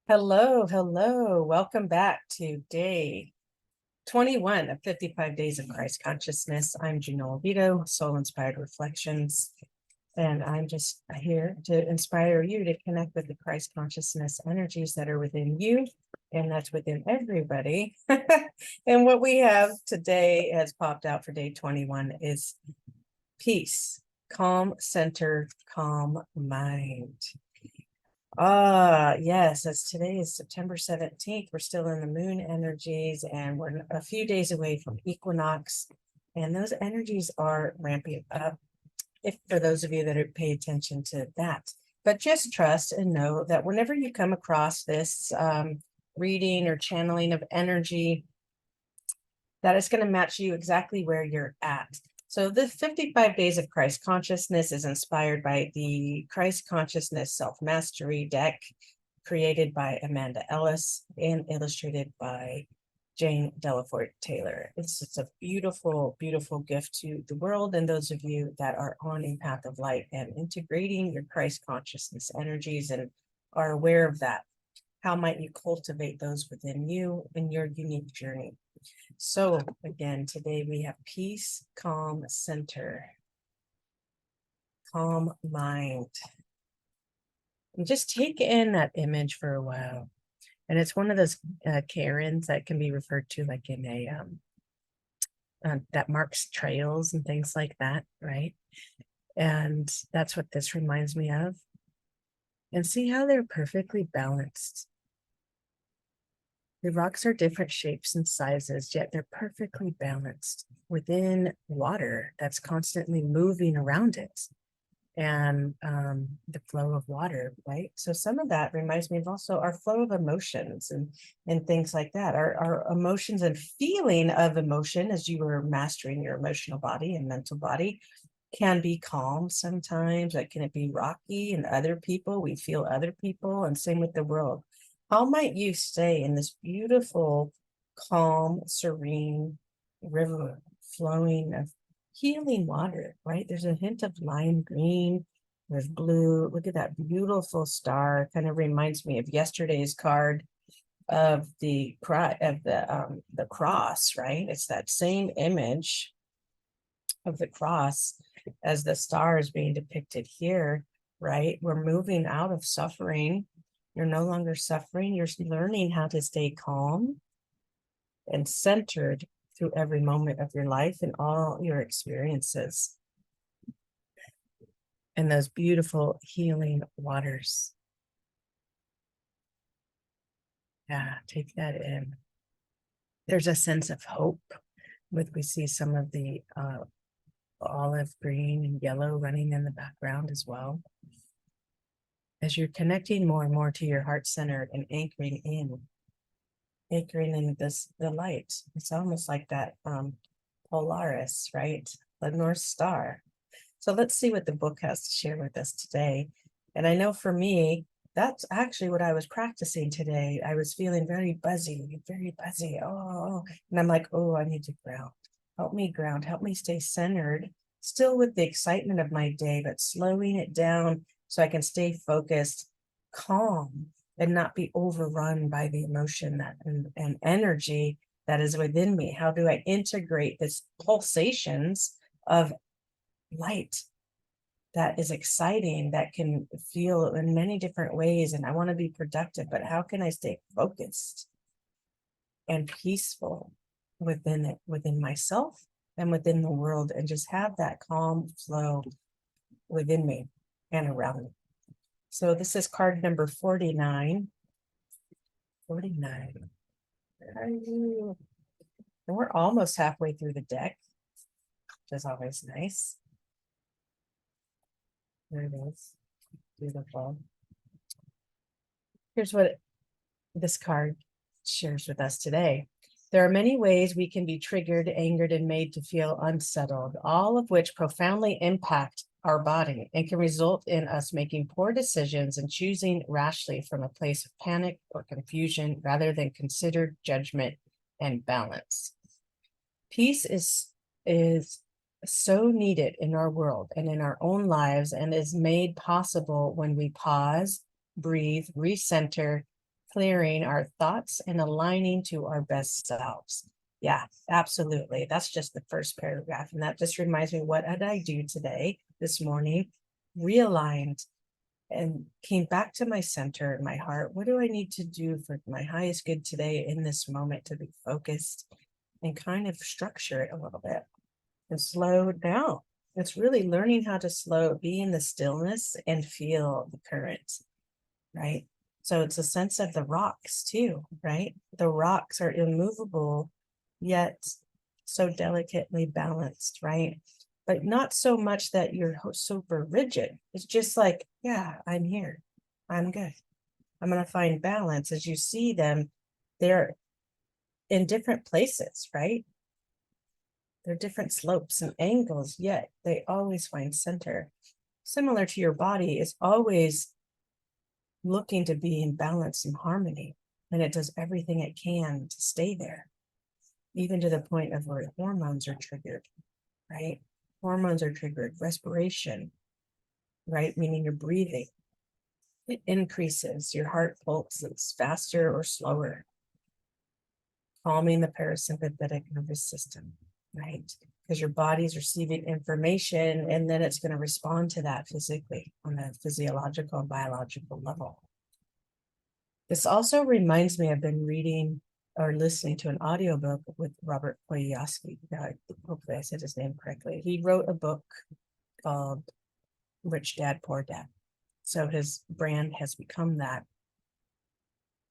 Hello, hello. Welcome back to day 21 of 55 Days of Christ Consciousness. I'm Janelle Vito, Soul Inspired Reflections, and I'm just here to inspire you to connect with the Christ consciousness energies that are within you, and that's within everybody. And what we have today has popped out for day 21 is peace, calm center, calm mind. Yes, as today is September 17th, we're still in the moon energies and we're a few days away from equinox. And those energies are ramping up, if for those of you that pay attention to that. But just trust and know that whenever you come across this reading or channeling of energy, that it's going to match you exactly where you're at. So the 55 Days of Christ Consciousness is inspired by the Christ Consciousness Self-Mastery deck created by Amanda Ellis and illustrated by Jane Delaford Taylor. It's just a beautiful, beautiful gift to the world and those of you that are on a path of light and integrating your Christ consciousness energies and are aware of that. How might you cultivate those within you in your unique journey? So again, today we have peace, calm center, calm mind. And just take in that image for a while. And it's one of those Karens that can be referred to like in a, that marks trails and things like that, right? And that's what this reminds me of. And see how they're perfectly balanced. The rocks are different shapes and sizes, yet they're perfectly balanced within water that's constantly moving around it and the flow of water, right? So some of that reminds me of also our flow of emotions and things like that. Our emotions and feeling of emotion as you were mastering your emotional body and mental body can be calm sometimes. Like, can it be rocky? And other people, we feel other people, and same with the world. How might you stay in this beautiful, calm, serene river flowing of healing water, right? There's a hint of lime green, there's blue. Look at that beautiful star. Kind of reminds me of yesterday's card of the cross, right? It's that same image of the cross as the star is being depicted here, right? We're moving out of suffering. You're no longer suffering. You're learning how to stay calm and centered through every moment of your life and all your experiences. And those beautiful healing waters. Yeah, take that in. There's a sense of hope we see some of the olive green and yellow running in the background as well. As you're connecting more and more to your heart center and anchoring in the light. It's almost like that Polaris, right? The North Star. So let's see what the book has to share with us today. And I know for me, that's actually what I was practicing today. I was feeling very buzzy, very buzzy. Oh, and I'm like, oh, I need to ground. Help me ground, help me stay centered, still with the excitement of my day, but slowing it down so I can stay focused, calm, and not be overrun by the emotion and energy that is within me. How do I integrate this pulsations of light that is exciting, that can feel in many different ways, and I want to be productive, but how can I stay focused and peaceful within it, within myself and within the world, and just have that calm flow within me and around me? So this is card number 49. 49. Where are you? And we're almost halfway through the deck, which is always nice. There it is. Beautiful. Here's what this card shares with us today. There are many ways we can be triggered, angered, and made to feel unsettled, all of which profoundly impact our body and can result in us making poor decisions and choosing rashly from a place of panic or confusion rather than considered judgment and balance. Peace is so needed in our world and in our own lives, and is made possible when we pause, breathe, recenter, clearing our thoughts and aligning to our best selves. Yeah, absolutely. That's just the first paragraph. And that just reminds me, what did I do today, this morning? Realigned and came back to my center, my heart. What do I need to do for my highest good today in this moment to be focused and kind of structure it a little bit and slow down? It's really learning how to be in the stillness and feel the current, right? So it's a sense of the rocks too, right? The rocks are immovable, yet so delicately balanced, right? But not so much that you're super rigid. It's just like, yeah, I'm here. I'm good. I'm going to find balance. As you see them, they're in different places, right? They're different slopes and angles, yet they always find center. Similar to your body, is always looking to be in balance and harmony, and it does everything it can to stay there, even to the point of where hormones are triggered, right? Hormones are triggered, respiration, right? Meaning your breathing. It increases, your heart pulses faster or slower, calming the parasympathetic nervous system, right? Because your body's receiving information and then it's going to respond to that physically on a physiological and biological level. This also reminds me, I've been reading or listening to an audiobook with Robert Kiyosaki. Hopefully I said his name correctly. He wrote a book called Rich Dad, Poor Dad. So his brand has become that.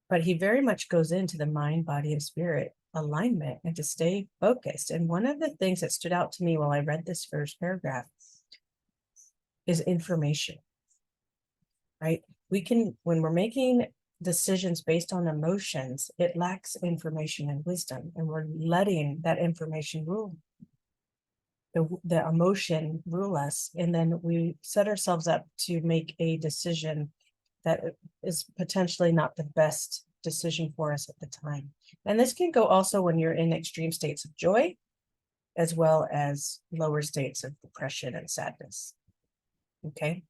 But he very much goes into the mind, body, and spirit alignment and to stay focused. And one of the things that stood out to me while I read this first paragraph is information, right? We can, when we're making decisions based on emotions, it lacks information and wisdom, and we're letting that information rule the emotion rule us, and then we set ourselves up to make a decision that is potentially not the best decision for us at the time. And this can go also when you're in extreme states of joy, as well as lower states of depression and sadness. Okay.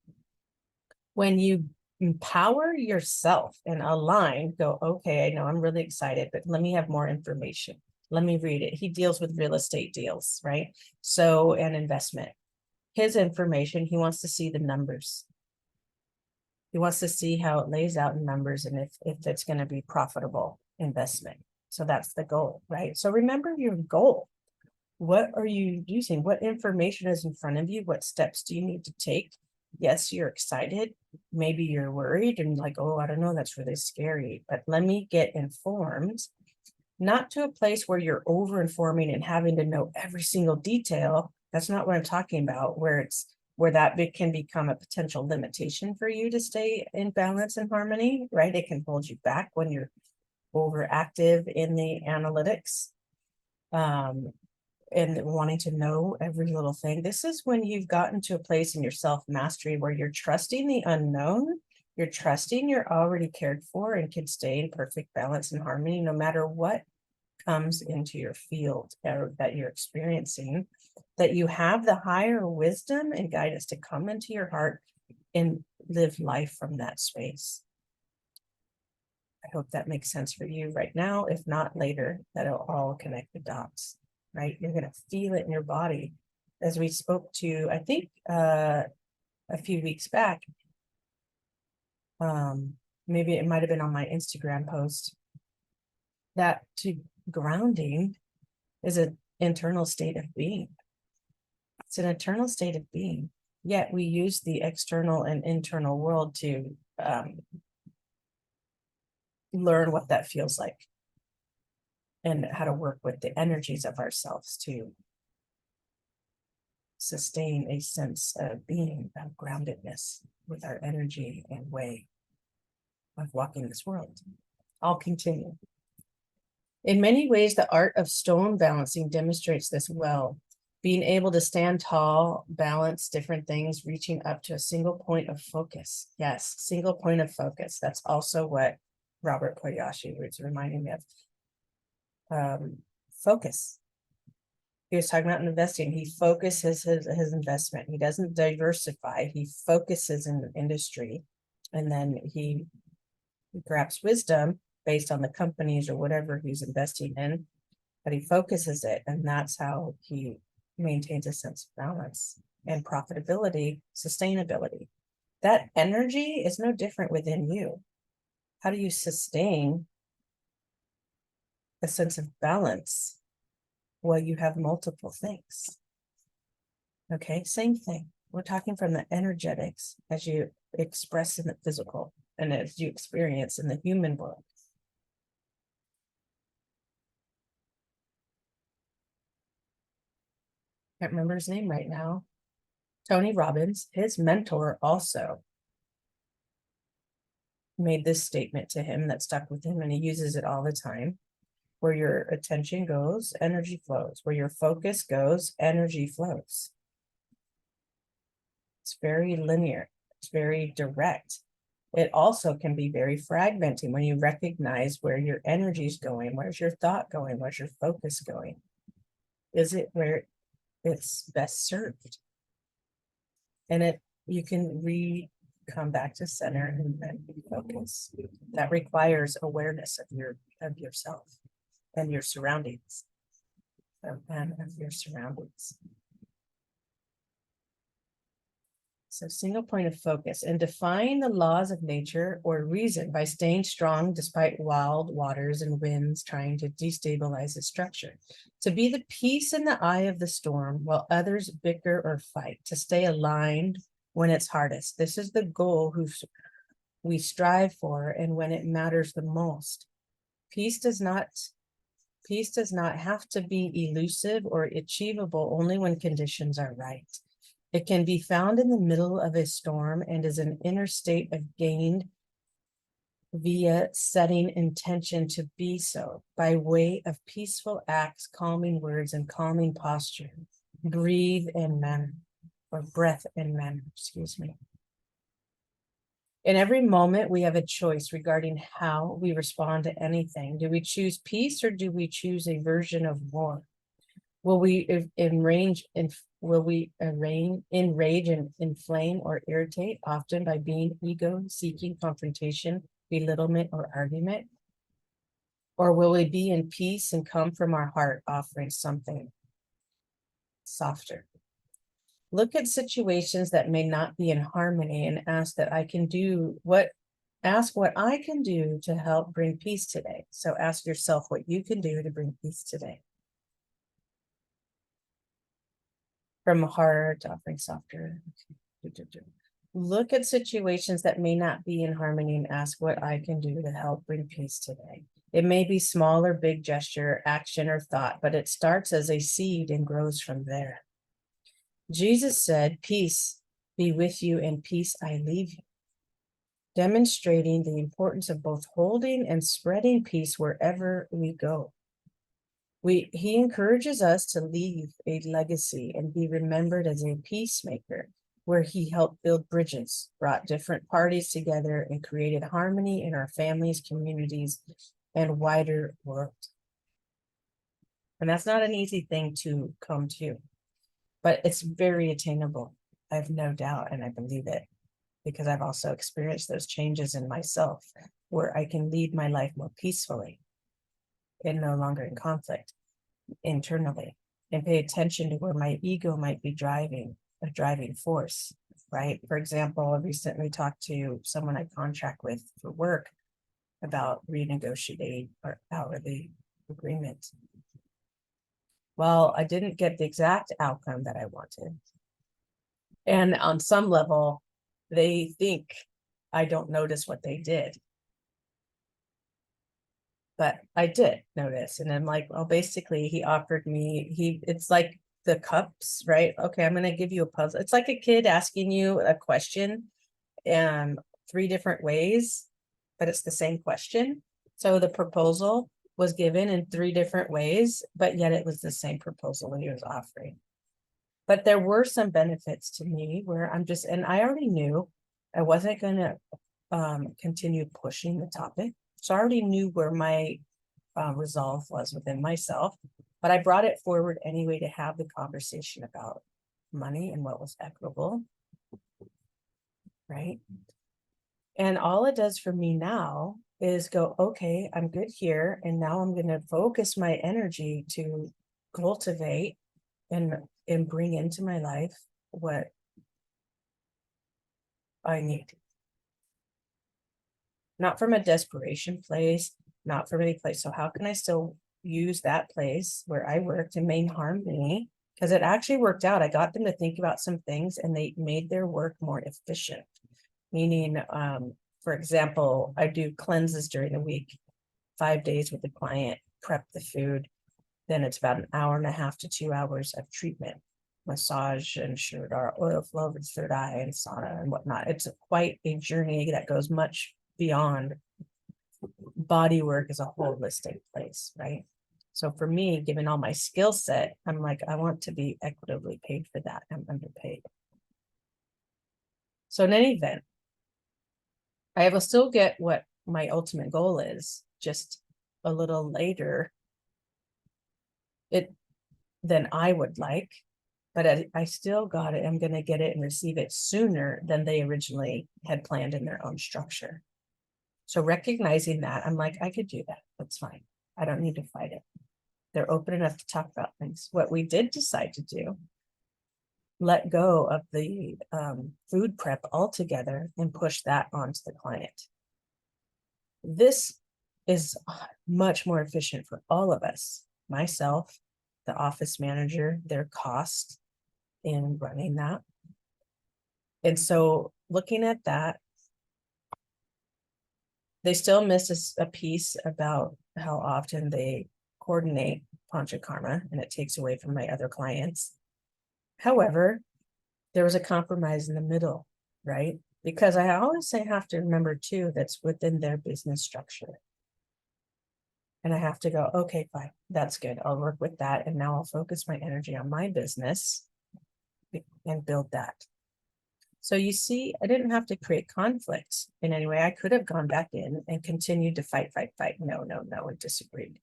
When you empower yourself and align, go, okay, I know I'm really excited, but let me have more information. Let me read it. He deals with real estate deals, right? So, an investment. His information, he wants to see the numbers. He wants to see how it lays out in numbers and if it's going to be profitable investment. So that's the goal, right? So remember your goal. What are you using? What information is in front of you? What steps do you need to take? Yes, you're excited. Maybe you're worried and like, oh, I don't know, that's really scary. But let me get informed, not to a place where you're over-informing and having to know every single detail. That's not what I'm talking about, where that can become a potential limitation for you to stay in balance and harmony, right? It can hold you back when you're overactive in the analytics. And wanting to know every little thing. This is when you've gotten to a place in your self-mastery where you're trusting the unknown, you're trusting you're already cared for and can stay in perfect balance and harmony no matter what comes into your field or that you're experiencing, that you have the higher wisdom and guidance to come into your heart and live life from that space. I hope that makes sense for you right now. If not later, that'll all connect the dots. Right? You're going to feel it in your body. As we spoke to, I think, a few weeks back, maybe it might have been on my Instagram post, that to grounding is an internal state of being. It's an internal state of being. Yet we use the external and internal world to learn what that feels like, and how to work with the energies of ourselves to sustain a sense of being, of groundedness with our energy and way of walking this world. I'll continue. In many ways, the art of stone balancing demonstrates this well. Being able to stand tall, balance different things, reaching up to a single point of focus. Yes, single point of focus. That's also what Robert Kiyosaki was reminding me of. Focus. He was talking about investing. He focuses his investment. He doesn't diversify. He focuses in the industry, and then he He grabs wisdom based on the companies or whatever he's investing in, but he focuses it, and that's how he maintains a sense of balance and profitability, sustainability. That energy is no different within you. How do you sustain a sense of balance? Well, you have multiple things. Okay, same thing. We're talking from the energetics as you express in the physical and as you experience in the human world. Can't remember his name right now. Tony Robbins, his mentor, also made this statement to him that stuck with him, and he uses it all the time. Where your attention goes, energy flows. Where your focus goes, energy flows. It's very linear. It's very direct. It also can be very fragmenting when you recognize where your energy is going. Where's your thought going? Where's your focus going? Is it where it's best served? And you can come back to center and then focus. That requires awareness of yourself and your surroundings. And of your surroundings. So single point of focus, and define the laws of nature or reason by staying strong despite wild waters and winds trying to destabilize its structure. To be the peace in the eye of the storm while others bicker or fight. To stay aligned when it's hardest. This is the goal we strive for, and when it matters the most. Peace does not have to be elusive or achievable only when conditions are right. It can be found in the middle of a storm and is an inner state of gained via setting intention to be so by way of peaceful acts, calming words, and calming posture. Breathe and manner, or breath and manner, excuse me. In every moment, we have a choice regarding how we respond to anything. Do we choose peace or do we choose a version of war? Will we enrage and inflame or irritate, often by being ego-seeking confrontation, belittlement, or argument? Or will we be in peace and come from our heart, offering something softer? Look at situations that may not be in harmony and ask what I can do to help bring peace today. So ask yourself what you can do to bring peace today. From a heart, offering softer. Look at situations that may not be in harmony and ask what I can do to help bring peace today. It may be small or big gesture, action, or thought, but it starts as a seed and grows from there. Jesus said, "Peace be with you, and peace I leave you," demonstrating the importance of both holding and spreading peace wherever we go. He encourages us to leave a legacy and be remembered as a peacemaker, where he helped build bridges, brought different parties together, and created harmony in our families, communities, and wider world. And that's not an easy thing to come to, but it's very attainable. I have no doubt, and I believe it, because I've also experienced those changes in myself, where I can lead my life more peacefully and no longer in conflict internally, and pay attention to where my ego might be a driving force, right? For example, I recently talked to someone I contract with for work about renegotiating our hourly agreement. Well, I didn't get the exact outcome that I wanted. And on some level, they think I don't notice what they did. But I did notice. And I'm like, well, basically he offered me, it's like the cups, right? Okay, I'm going to give you a puzzle. It's like a kid asking you a question in 3 different ways, but it's the same question. So the proposal was given in 3 different ways, but yet it was the same proposal that he was offering. But there were some benefits to me where and I already knew I wasn't going to continue pushing the topic. So I already knew where my resolve was within myself, but I brought it forward anyway to have the conversation about money and what was equitable, right? And all it does for me now is go, okay, I'm good here. And now I'm going to focus my energy to cultivate and bring into my life what I need. Not from a desperation place, not from any place. So how can I still use that place where I worked in main harmony? Because it actually worked out. I got them to think about some things and they made their work more efficient. Meaning, for example, I do cleanses during the week, 5 days with the client, prep the food. Then it's about an hour and a half to 2 hours of treatment, massage and our oil flow over the third eye and sauna and whatnot. It's quite a journey that goes much beyond body work as a holistic place, right? So for me, given all my skill set, I'm like, I want to be equitably paid for that. I'm underpaid. So in any event, I will still get what my ultimate goal is, just a little later than I would like, but I still got it. I'm going to get it and receive it sooner than they originally had planned in their own structure. So recognizing that, I'm like, I could do that. That's fine. I don't need to fight it. They're open enough to talk about things. What we did decide to do, let go of the food prep altogether and push that onto the client. This is much more efficient for all of us, myself, the office manager, their cost in running that. And so looking at that, they still miss a piece about how often they coordinate Panchakarma, and it takes away from my other clients. However, there was a compromise in the middle, right? Because I always say, have to remember too, that's within their business structure. And I have to go, okay, fine, that's good. I'll work with that. And now I'll focus my energy on my business and build that. So you see, I didn't have to create conflict in any way. I could have gone back in and continued to fight. No, and disagreed.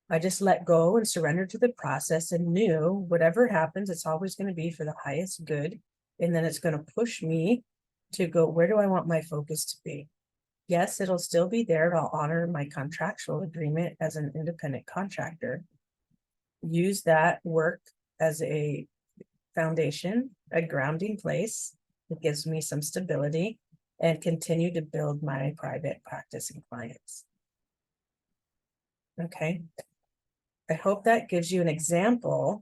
I just let go and surrendered to the process and knew whatever happens, it's always going to be for the highest good. And then it's going to push me to go, where do I want my focus to be? Yes, it'll still be there. I'll honor my contractual agreement as an independent contractor. Use that work as a foundation, a grounding place that gives me some stability, and continue to build my private practice and clients. Okay. I hope that gives you an example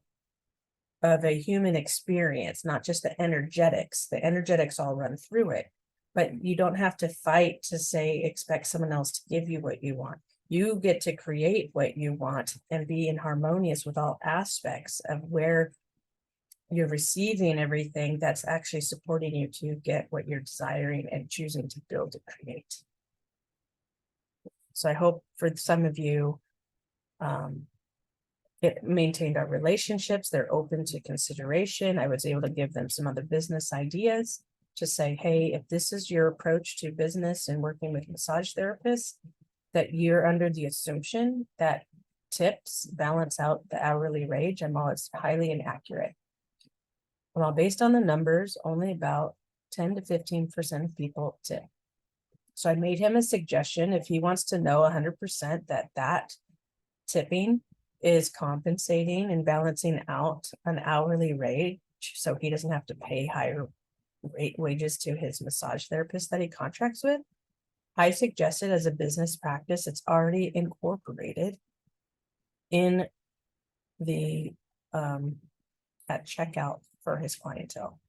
of a human experience, not just the energetics. The energetics all run through it, but you don't have to fight to say, expect someone else to give you what you want. You get to create what you want and be in harmonious with all aspects of where you're receiving everything that's actually supporting you to get what you're desiring and choosing to build and create. So I hope for some of you, it maintained our relationships. They're open to consideration. I was able to give them some other business ideas to say, hey, if this is your approach to business and working with massage therapists, that you're under the assumption that tips balance out the hourly wage, and while it's highly inaccurate. Well, based on the numbers, only about 10 to 15% of people tip. So I made him a suggestion if he wants to know 100% that tipping is compensating and balancing out an hourly rate, so he doesn't have to pay higher rate wages to his massage therapist that he contracts with. I suggested as a business practice, it's already incorporated in the at checkout for his clientele.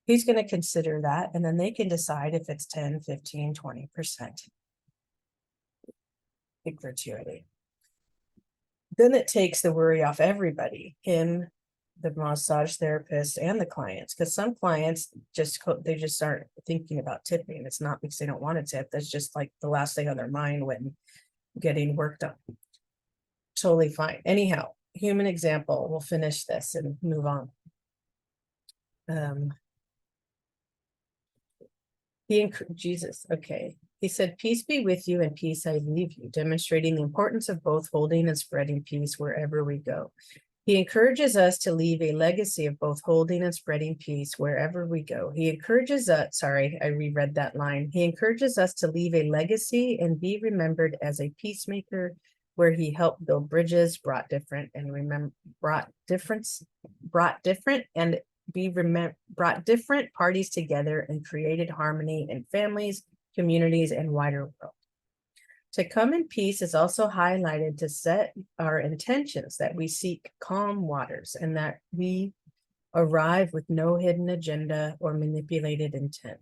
He's going to consider that, and then they can decide if it's 10, 15, 20% gratuity. Then it takes the worry off everybody, him, the massage therapist, and the clients, because some clients just aren't thinking about tipping. It's not because they don't want to tip. That's just like the last thing on their mind when getting work done. Totally fine. Anyhow, human example. We'll finish this and move on. Jesus. Okay. He said, peace be with you and peace I leave you, demonstrating the importance of both holding and spreading peace wherever we go. He encourages us to leave a legacy of both holding and spreading peace wherever we go. He encourages us, sorry, I reread that line. He encourages us to leave a legacy and be remembered as a peacemaker, where he helped build bridges, brought different parties together and created harmony in families, communities, and wider world. To come in peace is also highlighted to set our intentions that we seek calm waters and that we arrive with no hidden agenda or manipulated intent.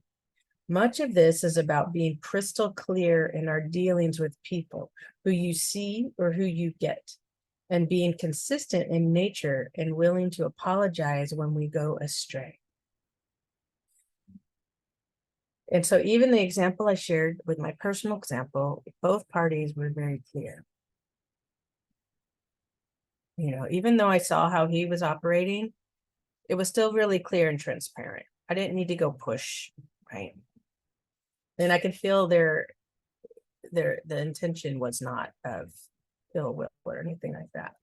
Much of this is about being crystal clear in our dealings with people, who you see or who you get, and being consistent in nature and willing to apologize when we go astray. And so even the example I shared with my personal example, both parties were very clear. You know, even though I saw how he was operating, it was still really clear and transparent. I didn't need to go push, right? And I could feel the intention was not of ill will or anything like that.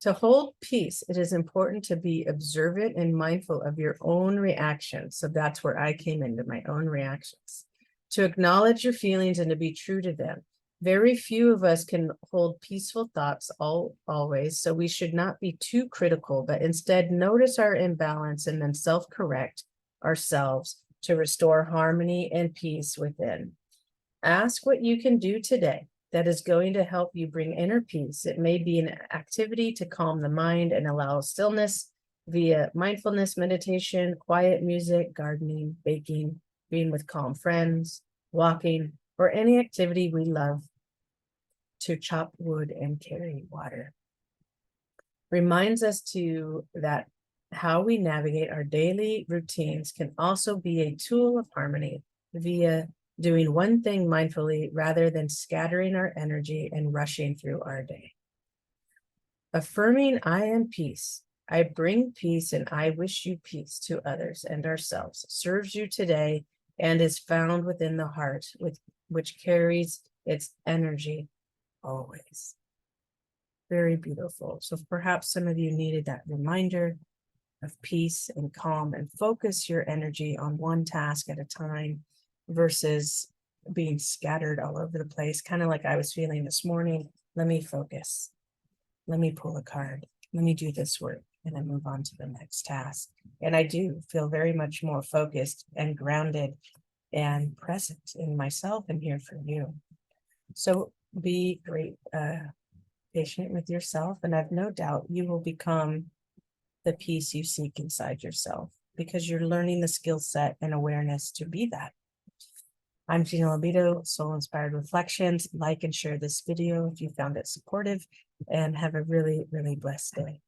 To hold peace, it is important to be observant and mindful of your own reactions. So that's where I came into my own reactions. To acknowledge your feelings and to be true to them. Very few of us can hold peaceful thoughts always, so we should not be too critical, but instead notice our imbalance and then self-correct ourselves to restore harmony and peace within. Ask what you can do today that is going to help you bring inner peace. It may be an activity to calm the mind and allow stillness via mindfulness, meditation, quiet music, gardening, baking, being with calm friends, walking, or any activity we love, to chop wood and carry water. Reminds us that how we navigate our daily routines can also be a tool of harmony via doing one thing mindfully rather than scattering our energy and rushing through our day. Affirming I am peace. I bring peace and I wish you peace to others and ourselves serves you today and is found within the heart, which carries its energy always. Very beautiful. So perhaps some of you needed that reminder of peace and calm, and focus your energy on one task at a time versus being scattered all over the place, kind of like I was feeling this morning. Let me focus. Let me pull a card. Let me do this work and then move on to the next task. And I do feel very much more focused and grounded and present in myself and here for you. So be great, patient with yourself, and I've no doubt you will become the peace you seek inside yourself because you're learning the skill set and awareness to be that. I'm Gina Libido, Soul Inspired Reflections. Like and share this video if you found it supportive, and have a really, really blessed day.